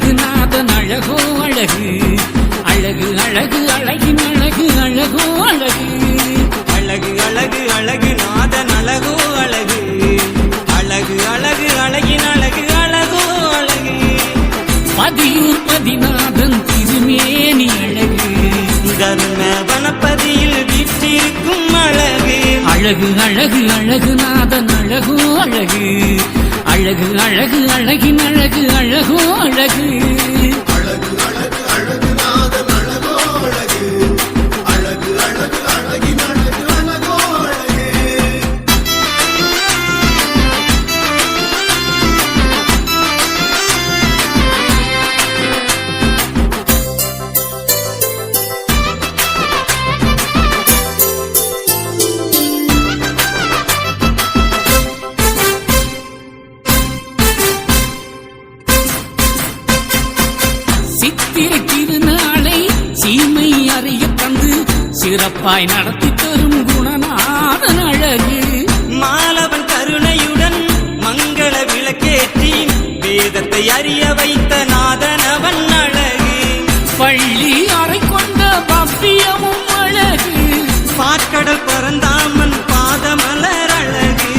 அழகு நாதன் அழகோ அழகு அழகு அழகு அழகின் அழகு அழகோ அழகு அழகு அழகு அழகு நாதன் அழகோ அழகு அழகு அழகு அழகின் அழகு அழகோ அழகு பதியூர் பதிநாதன் திருமேனி அழகு தர்ம வனப்பதியில் வீற்றிருக்கும் அழகு அழகு அழகு அழகு நாதன் அழகோ அழகு அழகு அழகு அழகின் அழகு அழகோ அழகு அழகு அழகு அழகு நாதன் அழகோ அழகு அழகு அழகு அழகின் அழகு அழகோ அழகு சித்திரை திருநாளை சீமை அறிய தந்து சிறப்பாய் நடத்தி தரும் குணநாதன் அழகு மாலவன் கருணையுடன் மங்கள விளக்கேற்றி வேதத்தை அறிய வைத்த நாதனவன் அழகு பள்ளி அறை கொண்ட பவ்யமும் அழகு பாற்கடல் பரந்தாமன் பாதமலர் அழகு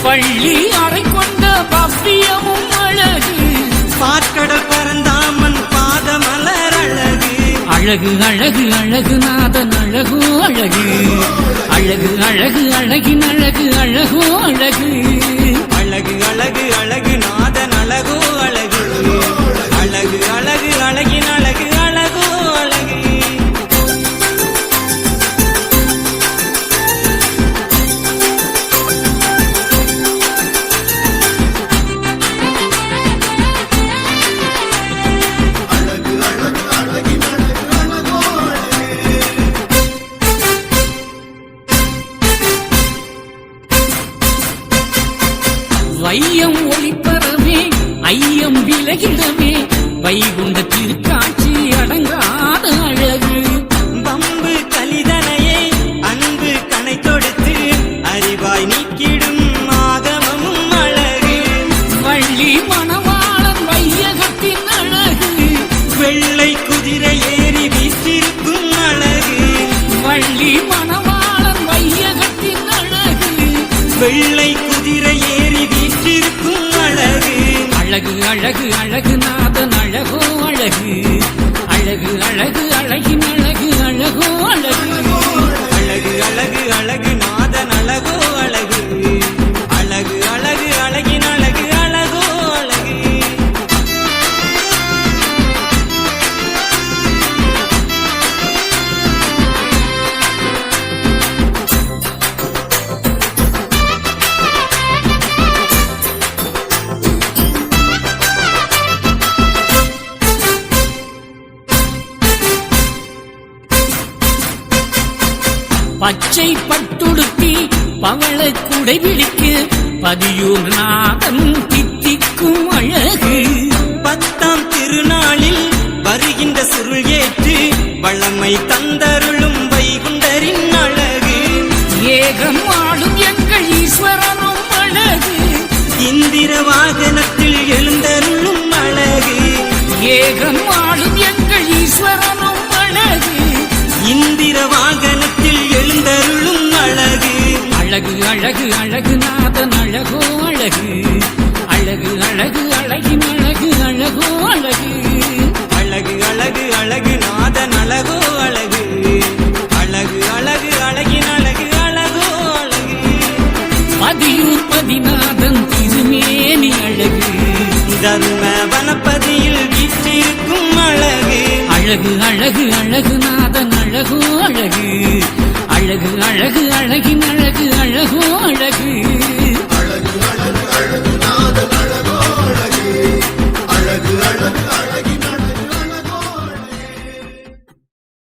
பள்ளி அறை கொண்ட பவ்யமும் அழகு பாற்கடல் பரந்தாமன் பாதமலர் அழகு அழகு அழகு அழகு நாதன் அழகோ அழகு அழகு அழகு அழகின் அழகு அழகோ அழகு அழகு அழகு அழகு நாதன் அழகோ அழகு அழகு அழகு அழகின் அழகு அழகோ அழகு அழகு அழகு அழகின் அழகு அழகோ அழகு வையம் ஒளிப்பரவே ஐயம் விலகிடவே வைகுண்ட திருக்காட்சி அடங்காத அழகு பம்பு கலிதனையே அன்பு கணை தொடுத்து அறிவாய் நீக்கிடும் ஆகமமும் அழகு வள்ளி மணவாளன் வையகத்தின் அழகு வெள்ளை குதிரை ஏறி வீற்றிருக்கும் அழகு வள்ளி மணவாளன் வையகத்தின் அழகு வெள்ளை குதிரை ஏறி வீற்றிருக்கும் அழகு அழகு அழகு அழகு நாதன் அழகோ அழகு அழகு அழகு அழகின் அழகு அழகோ அழகு அழகு அழகு அழகு நாதன் அழகோ அழகு அழகு அழகு அழகின் அழகு அழகோ அழகு பச்சை பட்டுடுத்தி பவள குடை பிடிக்கு பதியூர் நாதன் தித்திக்கும் அழகு பத்தாம் திருநாளில் வருகின்ற சுருள் ஏற்று வளமை தந்தருளும் வைகுண்டரின் அழகு ஏகம் ஆளும் எங்கள் ஈஸ்வரனும் அழகு இந்திர வாகனத்தில் எழுந்தருளும் அழகு ஏகம் ஆளும் எங்கள் ஈஸ்வரனும் அழகு இந்திர வாகனத்தில் எழுந்தருளும் அழகு அழகு அழகு அழகு நாதன் அழகோ அழகு அழகு அழகு அழகின் அழகு அழகோ அழகு அழகு அழகு அழகு நாதன் அழகோ அழகு அழகு அழகு அழகின் அழகு அழகோ அழகு பதியூர் பதிநாதன் திருமேனி அழகு தர்ம வனப்பதியில் வீற்றிருக்கும் அழகு அழகு அழகு அழகு நாதன் அழகோ அழகு அழகு அழகு அழகின் அழகு அழகோ அழகு அழகு அழகு அழகு நாதன் அழகோ அழகு அழகு அழகு